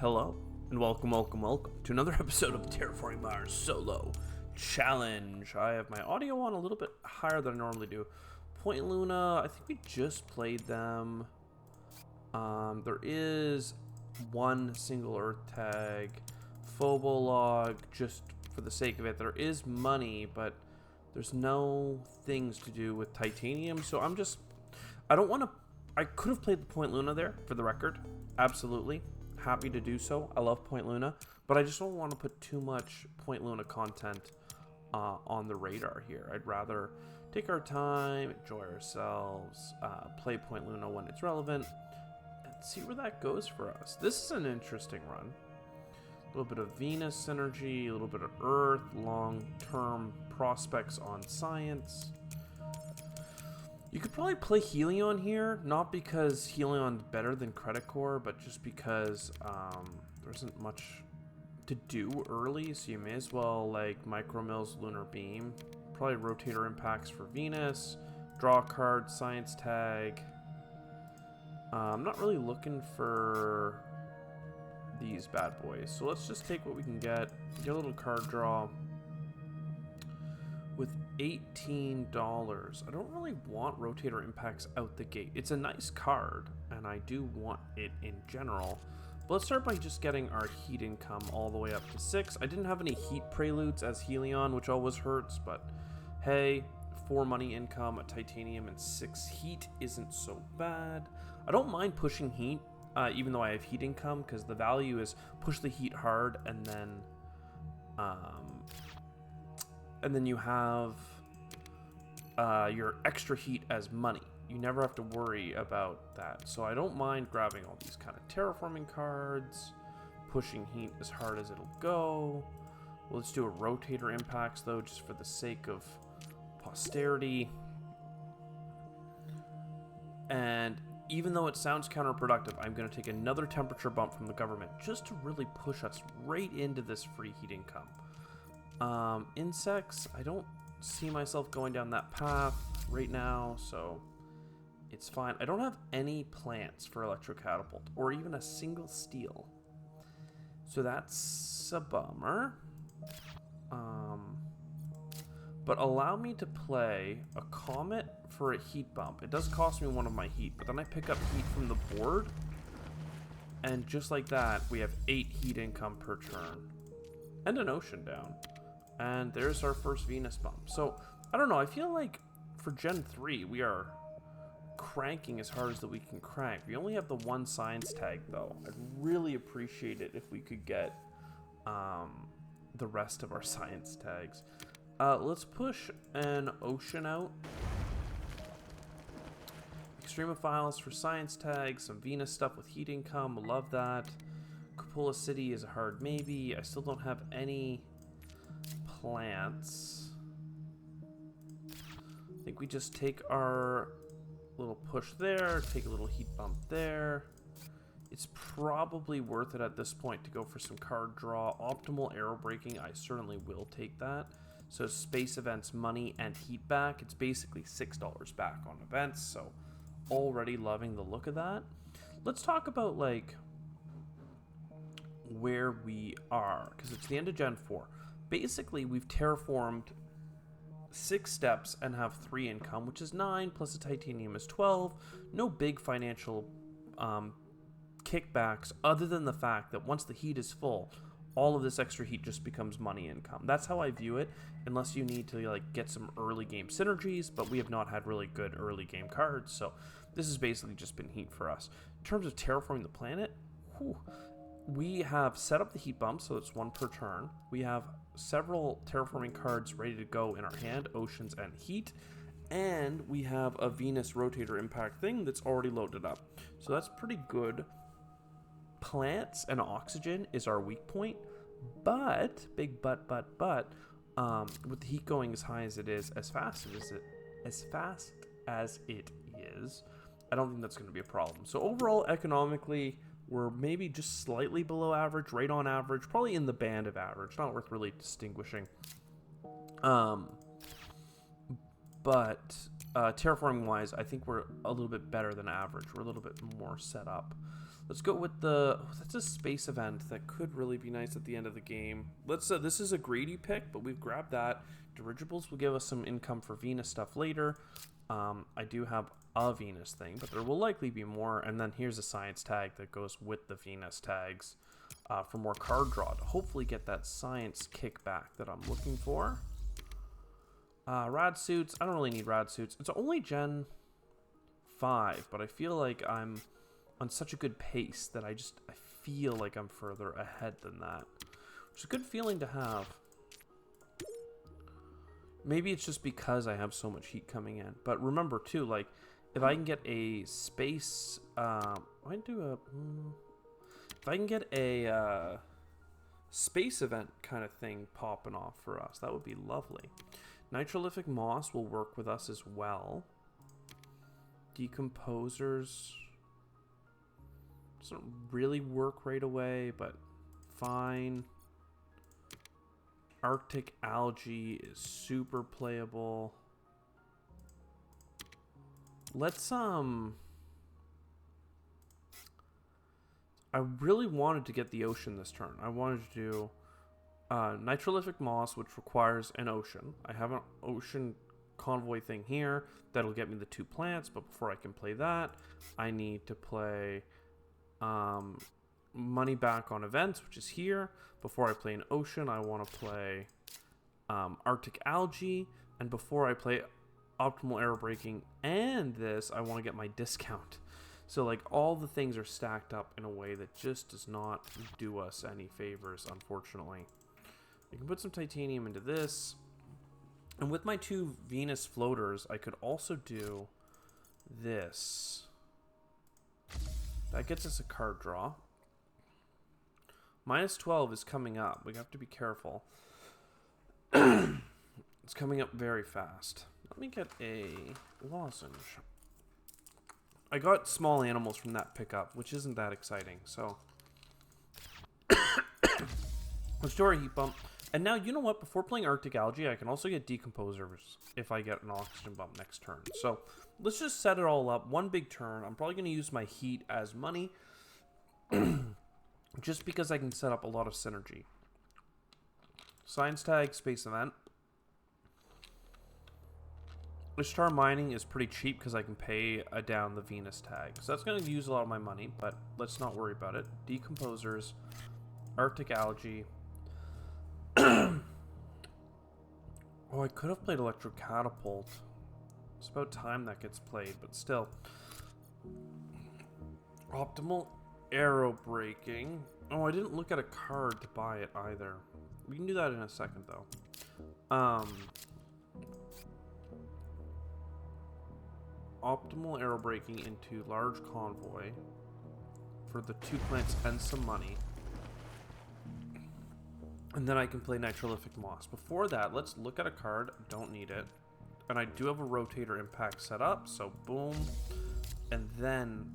Hello, and welcome to another episode of Terraforming Mars Solo Challenge. I have my audio on a little bit higher than I normally do. Point Luna, I think we just played them. There is one single Earth tag. Phobolog, just for the sake of it. There is money, but there's no things to do with titanium, so I don't want to. I could have played the Point Luna there, for the record. Absolutely. Happy to do so. I love Point Luna, but I just don't want to put too much Point Luna content on the radar here. I'd rather take our time, enjoy ourselves, play Point Luna when it's relevant, and see where that goes for us. This is an interesting run. A little bit of Venus synergy, a little bit of Earth, long-term prospects on science. You could probably play Helion here, not because Helion's better than Credit Core, but just because there isn't much to do early, so you may as well like Micromills Lunar Beam. Probably Rotator Impacts for Venus, draw a card, Science Tag. I'm not really looking for these bad boys, so let's just take what we can get a little card draw. With $18, I don't really want Rotator Impacts out the gate. It's a nice card, and I do want it in general. But let's start by just getting our heat income all the way up to 6. I didn't have any heat preludes as Helion, which always hurts, but hey, 4 money income, a titanium, and 6 heat isn't so bad. I don't mind pushing heat, even though I have heat income, because the value is push the heat hard, and then you have your extra heat as money. You never have to worry about that. So I don't mind grabbing all these kind of terraforming cards, pushing heat as hard as it'll go. Well, let's do a Rotator Impacts, though, just for the sake of posterity. And even though it sounds counterproductive, I'm going to take another temperature bump from the government just to really push us right into this free heat income. Insects, I don't see myself going down that path right now, so it's fine. I don't have any plants for Electrocatapult, or even a single steel. So that's a bummer. But allow me to play a Comet for a heat bump. It does cost me one of my heat, but then I pick up heat from the board, and just like that, we have 8 heat income per turn. And an ocean down. And there's our first Venus bump. So, I don't know, I feel like for Gen 3, we are cranking as hard as that we can crank. We only have the one science tag, though. I'd really appreciate it if we could get the rest of our science tags. Let's push an ocean out. Extremophiles for science tags, some Venus stuff with heat income, love that. Cupola City is a hard maybe. I still don't have any plants. I think we just take our little push there, take a little heat bump there. It's probably worth it at this point to go for some card draw. Optimal arrow breaking, I certainly will take that. So space events, money, and heat back. It's basically $6 back on events, so already loving the look of that. Let's talk about like where we are, because it's the end of Gen 4. Basically, we've terraformed 6 steps and have 3 income, which is 9, plus a titanium is 12. No big financial kickbacks, other than the fact that once the heat is full, all of this extra heat just becomes money income. That's how I view it, unless you need to like get some early game synergies, but we have not had really good early game cards, so this has basically just been heat for us. In terms of terraforming the planet, we have set up the heat bump, so it's 1 per turn. We have several terraforming cards ready to go in our hand, oceans and heat, and we have a Venus Rotator Impact thing that's already loaded up. So that's pretty good. Plants and oxygen is our weak point, but, big but, with the heat going as high as it is, as fast as it is, I don't think that's going to be a problem. So overall, economically, we're maybe just slightly below average, right on average, probably in the band of average. Not worth really distinguishing. But terraforming-wise, I think we're a little bit better than average. We're a little bit more set up. Let's go with the... Oh, that's a space event that could really be nice at the end of the game. Let's. This is a greedy pick, but we've grabbed that. Dirigibles will give us some income for Venus stuff later. I do have a Venus thing, but there will likely be more. And then here's a science tag that goes with the Venus tags for more card draw to hopefully get that science kickback that I'm looking for. Rad suits. I don't really need rad suits. It's only Gen 5, but I feel like I'm on such a good pace that I feel like I'm further ahead than that. Which is a good feeling to have. Maybe it's just because I have so much heat coming in. But remember, too, like, if I can get a space... if I can get a space event kind of thing popping off for us, that would be lovely. Nitrolithic moss will work with us as well. Decomposers doesn't really work right away, but fine. Arctic algae is super playable. Let's I really wanted to get the ocean this turn. I wanted to do nitrolithic moss, which requires an ocean. I have an ocean convoy thing here that'll get me the 2 plants, but before I can play that, I need to play money back on events, which is here. Before I play an ocean, I want to play Arctic algae, and before I play optimal arrow breaking and this, I want to get my discount. So like all the things are stacked up in a way that just does not do us any favors, unfortunately. I can put some titanium into this, and with my 2 Venus floaters, I could also do this. That gets us a card draw. Minus 12 is coming up. We have to be careful. It's coming up very fast. Let me get a lozenge. I got small animals from that pickup, which isn't that exciting, so... Let's do our heat bump. And now, you know what? Before playing Arctic algae, I can also get decomposers if I get an oxygen bump next turn. So, let's just set it all up. One big turn. I'm probably going to use my heat as money. Just because I can set up a lot of synergy. Science tag, space event. Ishtar mining is pretty cheap because I can pay down the Venus tag. So that's going to use a lot of my money, but let's not worry about it. Decomposers, Arctic algae. Oh, I could have played Electrocatapult. It's about time that gets played, but still. Optimal arrow breaking. Oh, I didn't look at a card to buy it either. We can do that in a second, though. Optimal arrow breaking into large convoy for the 2 plants and some money. And then I can play Nitrolithic Moss. Before that, let's look at a card. Don't need it. And I do have a Rotator Impact set up, so boom. And then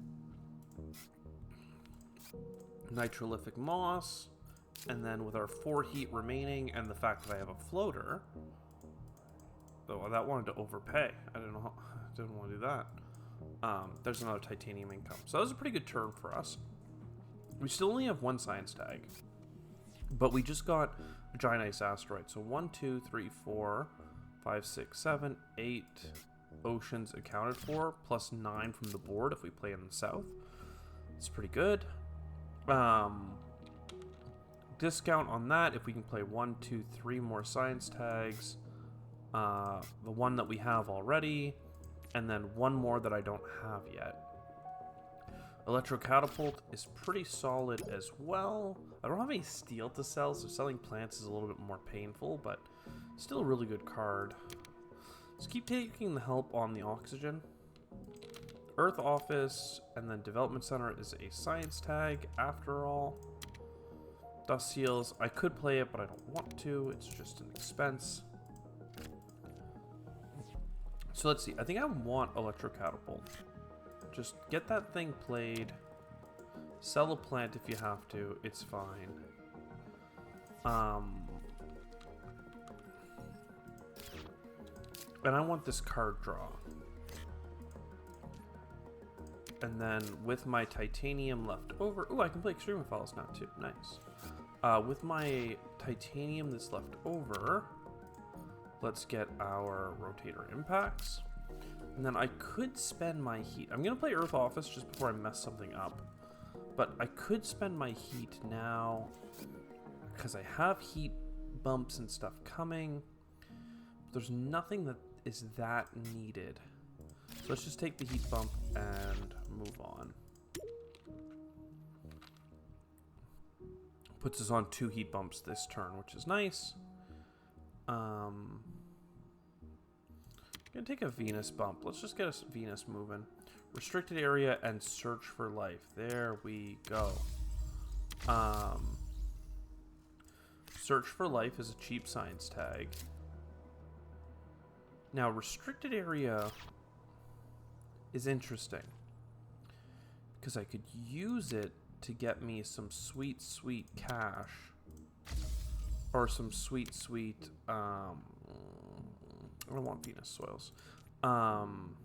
Nitrolithic Moss. And then with our 4 heat remaining and the fact that I have a floater... Though that wanted to overpay. I didn't want to do that. There's another titanium income. So that was a pretty good turn for us. We still only have 1 science tag. But we just got a giant ice asteroid. So 1, 2, 3, 4, 5, 6, 7, 8 oceans accounted for, plus 9 from the board if we play in the south. It's pretty good. Discount on that if we can play 1, 2, 3 more science tags. The one that we have already, and then 1 more that I don't have yet. Electrocatapult is pretty solid as well. I don't have any steel to sell, so selling plants is a little bit more painful, but still a really good card. Let's keep taking the help on the oxygen. Earth Office, and then Development Center is a science tag after all. Dust Seals, I could play it, but I don't want to. It's just an expense. So let's see. I think I want Electrocatapult. Just get that thing played. Sell a plant if you have to. It's fine. And I want this card draw. And then with my titanium left over... Ooh, I can play Extremophiles now too. Nice. With my titanium that's left over, let's get our rotator impacts. And then I could spend my heat. I'm going to play Earth Office just before I mess something up. But I could spend my heat now because I have heat bumps and stuff coming. There's nothing that is that needed. So let's just take the heat bump and move on. Puts us on 2 heat bumps this turn, which is nice. I'm gonna take a Venus bump. Let's just get us Venus moving. Restricted area and search for life. There we go. Search for life is a cheap science tag. Now, restricted area is interesting because I could use it to get me some sweet, sweet cash, or some sweet, sweet. I don't want Venus soils. I'm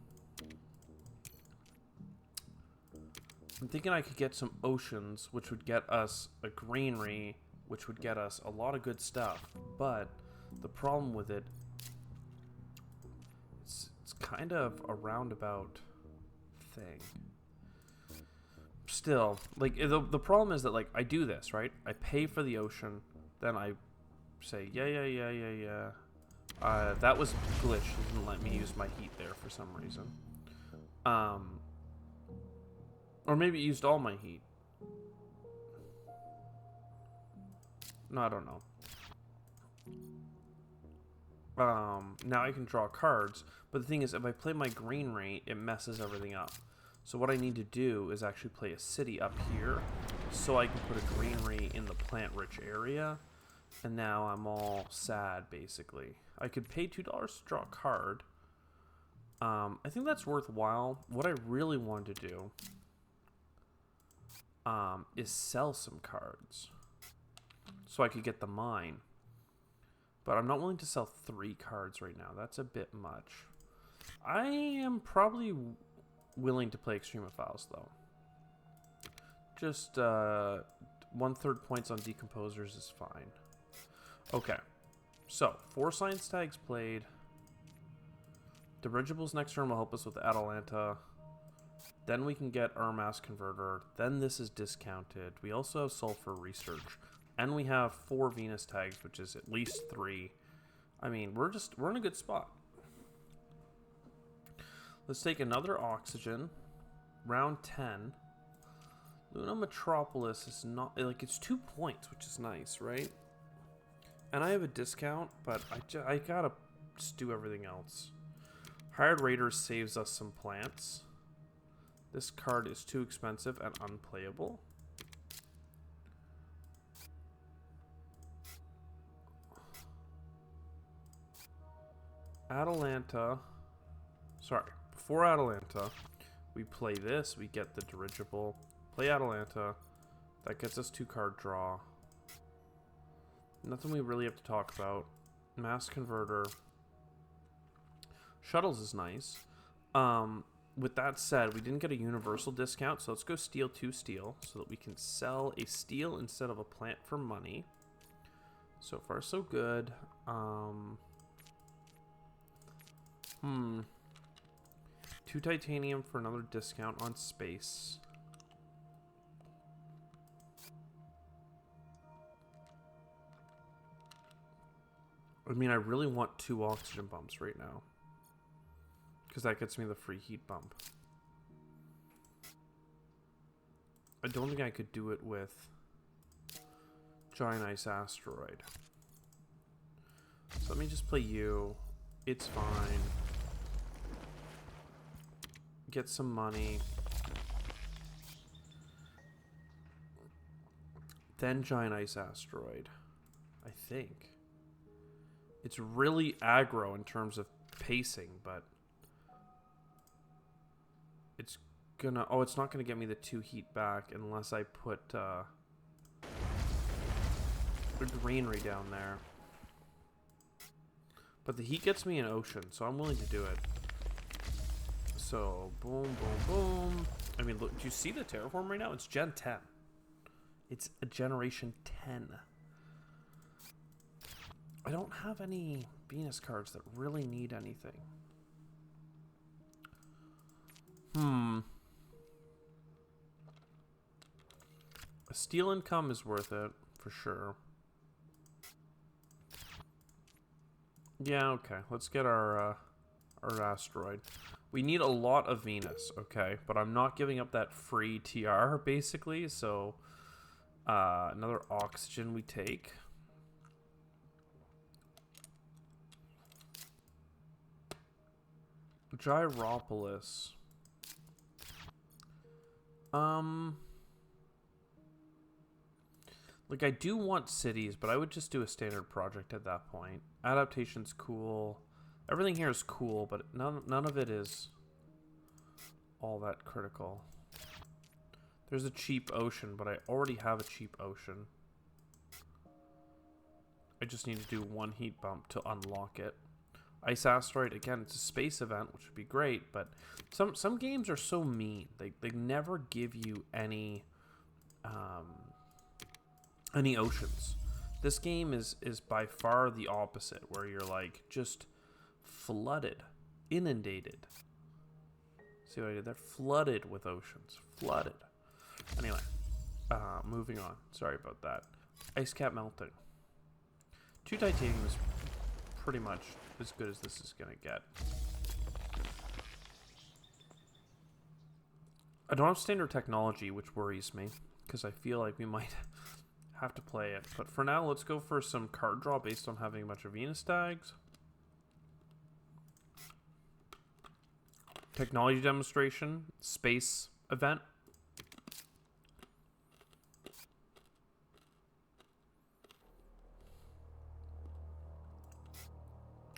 thinking I could get some oceans, which would get us a greenery, which would get us a lot of good stuff. But the problem with it, it's kind of a roundabout thing. Still, like, the problem is that, like, I do this, right? I pay for the ocean, then I say, yeah. That was glitched. It didn't let me use my heat there for some reason. Or maybe it used all my heat. No, I don't know. Now I can draw cards, but the thing is, if I play my greenery, it messes everything up. So what I need to do is actually play a city up here, so I can put a greenery in the plant-rich area, and now I'm all sad, basically. I could pay $2 to draw a card. I think that's worthwhile. What I really want to do is sell some cards, so I could get the mine. But I'm not willing to sell 3 cards right now. That's a bit much. I am probably willing to play Extremophiles, though. Just 1/3 points on Decomposers is fine. Okay. So, 4 science tags played. Dirigibles next turn will help us with Atalanta. Then we can get our mass converter. Then this is discounted. We also have sulfur research. And we have 4 Venus tags, which is at least 3. I mean, we're in a good spot. Let's take another oxygen. Round 10. Luna Metropolis is not, like, it's 2 points, which is nice, right? And I have a discount, but I gotta just do everything else. Hired Raiders saves us some plants. This card is too expensive and unplayable. Atalanta. Sorry. Before Atalanta, we play this. We get the dirigible. Play Atalanta. That gets us 2 card draw. Nothing we really have to talk about. Mass converter. Shuttles is nice. With that said, we didn't get a universal discount, so let's go steal 2 steel so that we can sell a steel instead of a plant for money. So far, so good. 2 titanium for another discount on space. I mean, I really want 2 oxygen bumps right now, because that gets me the free heat bump. I don't think I could do it with Giant Ice Asteroid. So let me just play you. It's fine. Get some money. Then Giant Ice Asteroid, I think. It's really aggro in terms of pacing, but it's gonna... Oh, it's not gonna get me the 2 heat back unless I put the greenery down there. But the heat gets me an ocean, so I'm willing to do it. So, boom, boom, boom. I mean, look, do you see the terraform right now? It's Gen 10. It's a Generation 10. I don't have any Venus cards that really need anything. A Steel Income is worth it, for sure. Yeah, okay. Let's get our asteroid. We need a lot of Venus, okay? But I'm not giving up that free TR, basically, so... another oxygen we take. Gyropolis. Like, I do want cities, but I would just do a standard project at that point. Adaptation's cool. Everything here is cool, but none of it is all that critical. There's a cheap ocean, but I already have a cheap ocean. I just need to do one heat bump to unlock it. Ice Asteroid, again, it's a space event, which would be great, but some games are so mean. They never give you any oceans. This game is by far the opposite, where you're like just flooded, inundated. See what I did there? Flooded with oceans. Flooded. Anyway, moving on. Sorry about that. Ice cap melting. 2 titanium is pretty much as good as this is going to get. I don't have standard technology, which worries me, because I feel like we might have to play it. But for now, let's go for some card draw based on having a bunch of Venus tags. Technology demonstration. Space event.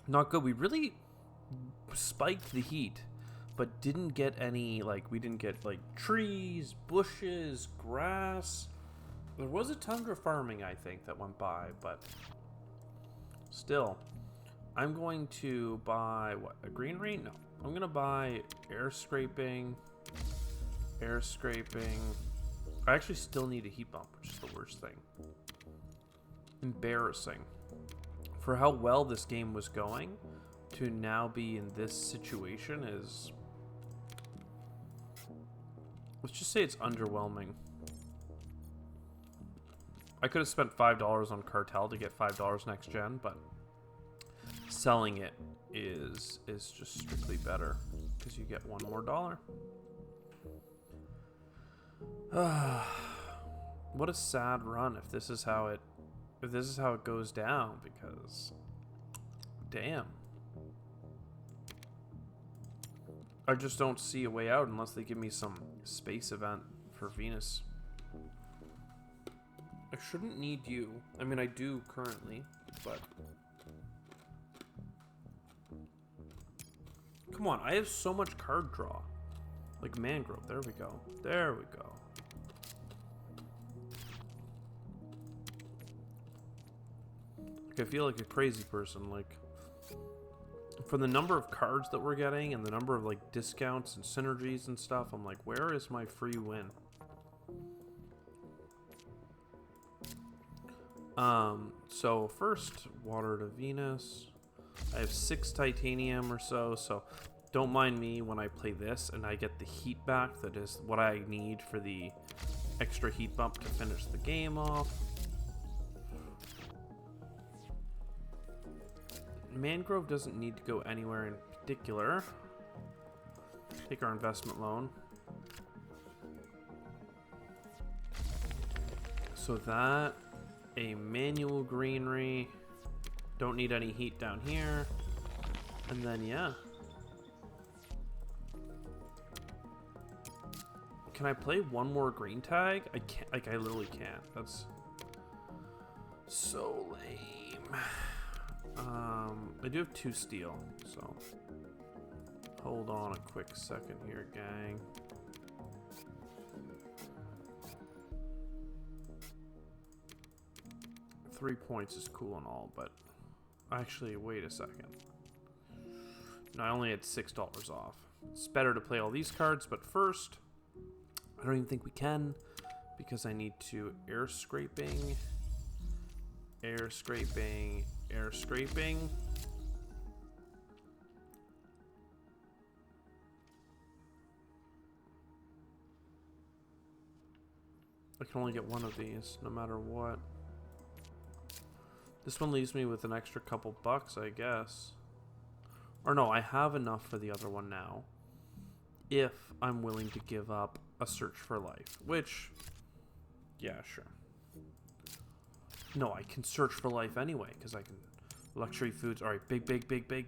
Not good. We really spiked the heat, but didn't get any, like, we didn't get, like, trees, bushes, grass. There was a tundra farming, I think, that went by, but still. I'm going to buy, what, a greenery? No. I'm going to buy air scraping. Air scraping. I actually still need a heat bump, which is the worst thing. Embarrassing. For how well this game was going, to now be in this situation is... let's just say it's underwhelming. I could have spent $5 on Cartel to get $5 next gen, but selling it is just strictly better because you get one more dollar. What a sad run if this is how it goes down, because damn. I just don't see a way out unless they give me some space event for Venus. I shouldn't need you. I mean, I do currently, but... come on, I have so much card draw. Like Mangrove, there we go. There we go. Like, I feel like a crazy person, like... for the number of cards that we're getting and the number of, like, discounts and synergies and stuff, I'm like, where is my free win? So first, water to Venus. I have 6 titanium or so, so don't mind me when I play this and I get the heat back. That is what I need for the extra heat bump to finish the game off. Mangrove doesn't need to go anywhere in particular. Take our investment loan. So that, a manual greenery. Don't need any heat down here. And then, yeah. Can I play one more green tag? I can't, like, I literally can't. That's so lame. I do have 2 steel, so hold on a quick second here, gang. Three points is cool and all, but actually, wait a second. No, I only had $6 off. It's better to play all these cards, but first, I don't even think we can, because I need to air scraping, air scraping, air scraping. I can only get one of these, no matter what. This one leaves me with an extra couple bucks, I guess. Or no, I have enough for the other one now, if I'm willing to give up a search for life, which, yeah, sure. No, I can search for life anyway, because I can. Luxury foods. All right, big, big, big, big.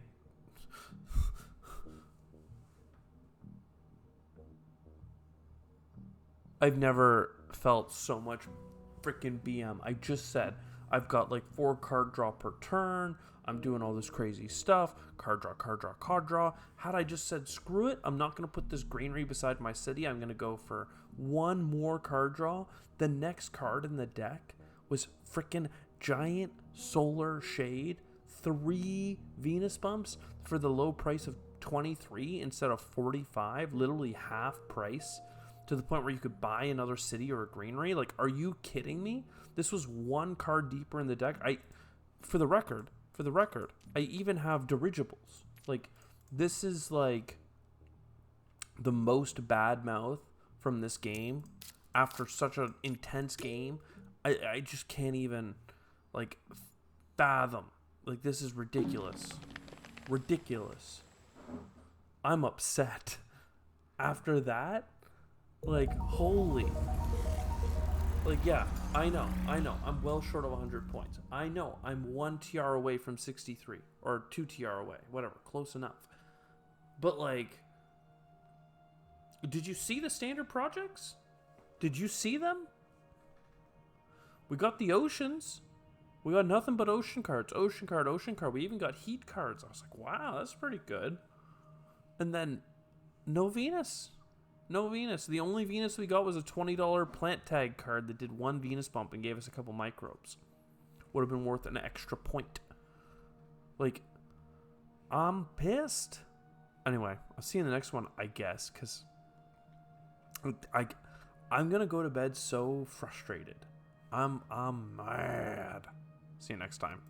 I've never felt so much freaking BM. I just said I've got like 4 card draw per turn. I'm doing all this crazy stuff. Card draw, card draw, card draw. Had I just said, screw it, I'm not going to put this granary beside my city. I'm going to go for 1 more card draw. The next card in the deck was freaking giant solar shade. 3 Venus bumps for the low price of 23 instead of 45. Literally half price. To the point where you could buy another city or a granary. Like, are you kidding me? This was 1 card deeper in the deck. For the record, I even have dirigibles. Like, this is like the most bad mouth from this game after such an intense game. I just can't even like fathom. Like, this is ridiculous. Ridiculous. I'm upset. After that, like, holy. Like, yeah, I know. I'm well short of 100 points. I know. I'm 1 TR away from 63. Or 2 TR away. Whatever. Close enough. But, like, did you see the standard projects? Did you see them? We got the oceans. We got nothing but ocean cards. Ocean card, ocean card. We even got heat cards. I was like, wow, that's pretty good. And then, no Venus. No Venus. The only Venus we got was a $20 plant tag card that did 1 Venus bump and gave us a couple microbes. Would have been worth an extra point. Like, I'm pissed. Anyway, I'll see you in the next one, I guess, because I'm going to go to bed so frustrated. I'm mad. See you next time.